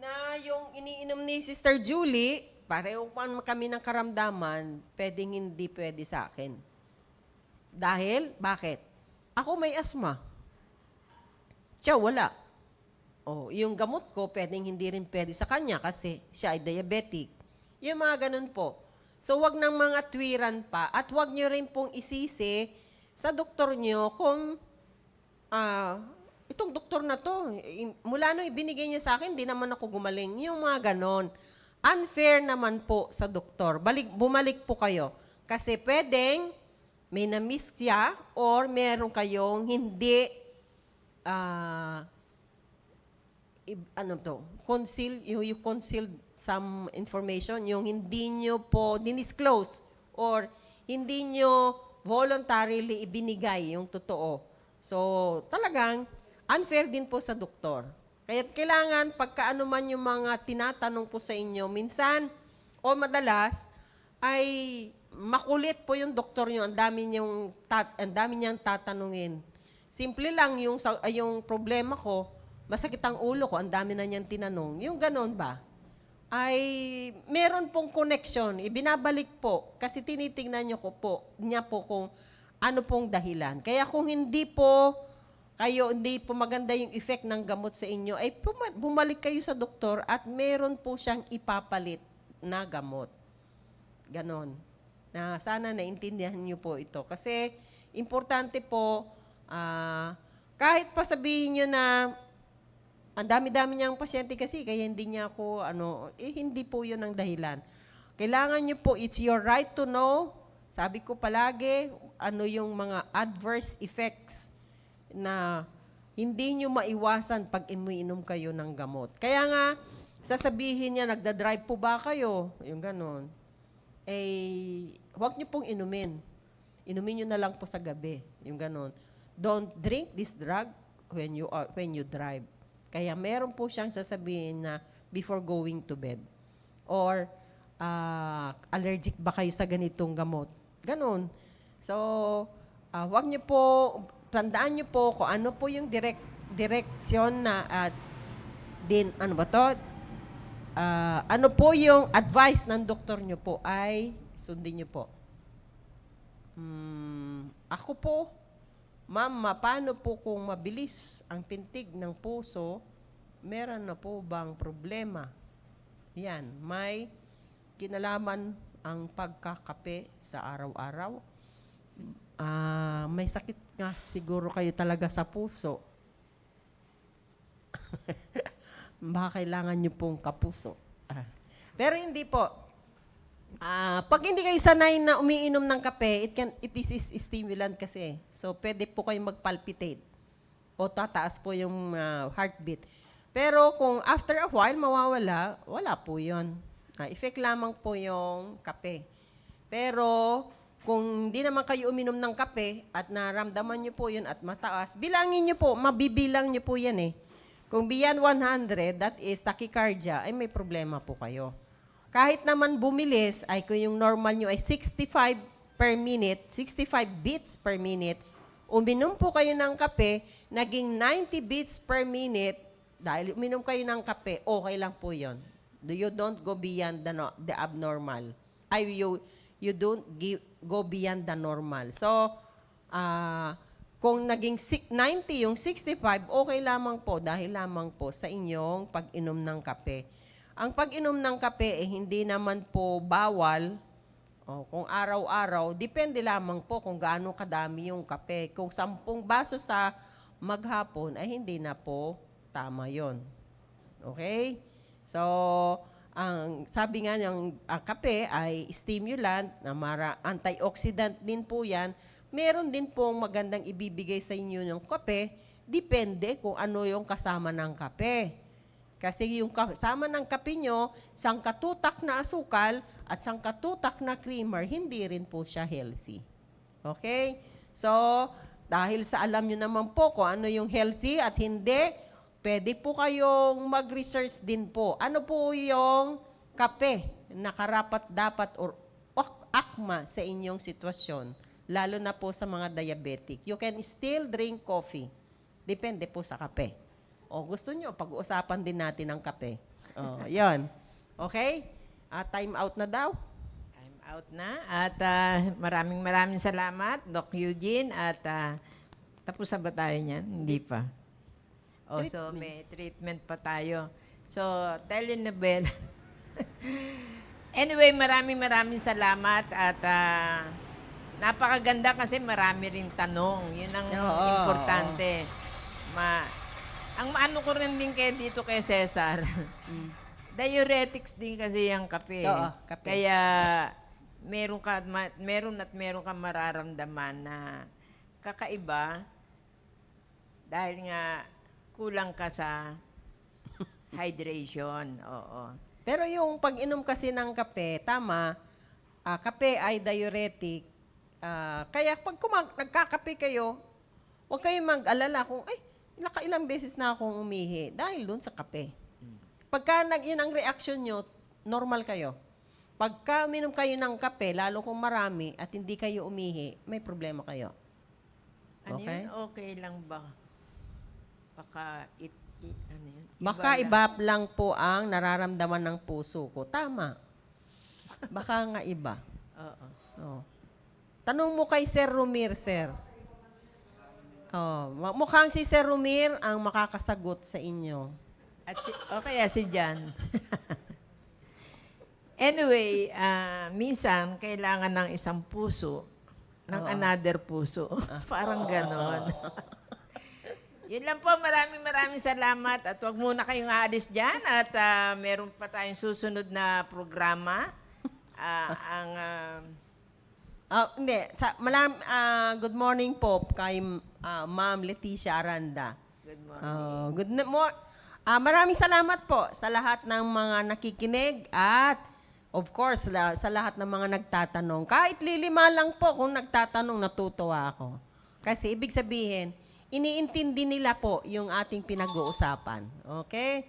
na yung iniinom ni Sister Julie, pareho pa kami ng karamdaman, pwedeng hindi pwede sa akin. Dahil, bakit? Ako may asma. Siya wala. Yung gamot ko, pwedeng hindi rin pwede sa kanya kasi siya ay diabetic. Yung mga ganun po. So, wag ng mga twiran pa at wag nyo rin pong isisi sa doktor nyo kung itong doktor na to, mula nung ibinigay niya sa akin, di naman ako gumaling. Yung mga ganon. Unfair naman po sa doktor. Bumalik po kayo. Kasi pwedeng may na-miss siya or meron kayong hindi you concealed some information, yung hindi nyo po dinisclose or hindi nyo voluntarily ibinigay yung totoo. So, talagang unfair din po sa doktor. Kaya kailangan, pagkaano man yung mga tinatanong po sa inyo, minsan o madalas, ay makulit po yung doktor nyo, ang dami niyang tatanungin. Simple lang yung problema ko, masakit ang ulo ko, ang dami na niyang tinanong. Yung ganon ba? Ay meron pong connection, ibinabalik po, kasi tinitingnan niya po kung ano pong dahilan. Kaya kung hindi po maganda yung effect ng gamot sa inyo, ay bumalik kayo sa doktor at meron po siyang ipapalit na gamot. Ganon. Na sana naintindihan niyo po ito. Kasi importante po, kahit pa sabihin niyo na ang dami-dami niyang pasyente kasi, kaya hindi niya ako, hindi po yun ang dahilan. Kailangan niyo po, it's your right to know. Sabi ko palagi, ano yung mga adverse effects na hindi nyo maiwasan pag inuinom kayo ng gamot. Kaya nga, sasabihin niya, nagda-drive po ba kayo? Yung ganon. Huwag nyo pong inumin. Inumin nyo na lang po sa gabi. Yung ganon. Don't drink this drug when you drive. Kaya meron po siyang sasabihin na before going to bed. Or, allergic ba kayo sa ganitong gamot? Ganon. So, huwag nyo po, tandaan nyo po kung ano po yung direksyon na ano po yung advice ng doktor nyo po ay sundin nyo po. Ako po, Ma'am, paano po kung mabilis ang pintig ng puso, meron na po bang problema? Yan, may kinalaman ang pagkakape sa araw-araw. May sakit nga siguro kayo talaga sa puso. Baka kailangan nyo pong kapuso. Pero hindi po. Pag hindi kayo sanay na umiinom ng kape, it is stimulant kasi. So, pwede po kayong magpalpitate. O tataas po yung heartbeat. Pero kung after a while mawawala, wala po yun. Effect lamang po yung kape. Pero kung hindi naman kayo uminom ng kape at naramdaman nyo po yun at mataas, bilangin nyo po, mabibilang nyo po yan eh. Kung beyond 100, that is tachycardia, ay may problema po kayo. Kahit naman bumilis, ay kung yung normal nyo ay 65 per minute, 65 beats per minute, uminom po kayo ng kape, naging 90 beats per minute, dahil uminom kayo ng kape, okay lang po yun. You don't go beyond the abnormal. You don't go beyond the normal. So, kung naging 90 yung 65, okay lamang po dahil lamang po sa inyong pag-inom ng kape. Ang pag-inom ng kape hindi naman po bawal. Kung araw-araw, depende lamang po kung gaano kadami yung kape. Kung 10 baso sa maghapon, ay hindi na po tama yon. Okay? So, ang sabi nga ng kape ay stimulant, antioxidant din po yan. Meron din pong magandang ibibigay sa inyo ng kape, depende kung ano yung kasama ng kape. Kasi yung kasama ng kape nyo, sangkatutak na asukal at sangkatutak na creamer, hindi rin po siya healthy. Okay? So, dahil sa alam nyo naman po kung ano yung healthy at hindi, pwede po kayong mag-research din po. Ano po yung kape na karapat-dapat or akma sa inyong sitwasyon? Lalo na po sa mga diabetic. You can still drink coffee. Depende po sa kape. O gusto nyo, pag-uusapan din natin ang kape. Yan. Okay? Time out na daw. Time out na. At maraming salamat, Doc Eugene. At tapos na ba tayo niyan? Hindi pa. So may treatment pa tayo. So, telenovela. Anyway, maraming salamat at napakaganda kasi marami rin tanong. Yun ang importante. Ang maano ko rin din dito kay Cesar, diuretics din kasi yung kape. Oo, kape. Kaya meron ka mararamdaman na kakaiba dahil nga kulang ka sa hydration. Oo. Pero yung pag-inom kasi ng kape, tama, kape ay diuretic. Kaya pag nagkakape kayo, huwag kayong mag-alala kung, ilang beses na akong umihi dahil doon sa kape. Pagka yun ang reaction nyo, normal kayo. Pagka uminom kayo ng kape, lalo kung marami at hindi kayo umihi, may problema kayo. Ano Okay? yun? Okay lang ba? Baka ano yun? Baka iba lang po ang nararamdaman ng puso ko. Tama. Baka nga iba. Oo. Tanong mo kay Sir Rumir, sir. Mukhang si Sir Rumir ang makakasagot sa inyo. At si Jan. Anyway, minsan kailangan ng isang puso ng another puso. Parang ganon. Yun lang po, maraming salamat at huwag muna kayong aalis dyan at meron pa tayong susunod na programa. Good morning po kay Ma'am Leticia Aranda. Good morning. Maraming salamat po sa lahat ng mga nakikinig at of course sa lahat ng mga nagtatanong. Kahit lilima lang po kung nagtatanong, natutuwa ako. Kasi ibig sabihin, iniintindi nila po yung ating pinag-uusapan. Okay?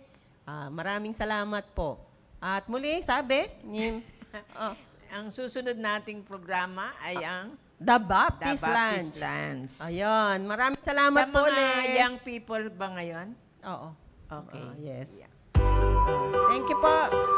Maraming salamat po. At muli, Ang susunod nating programa ay ang The Baptist Lunch. Lunch. Ayun. Maraming salamat Sa po mga ulit. young people ba ngayon? Oo. Okay. Yes. Thank you po.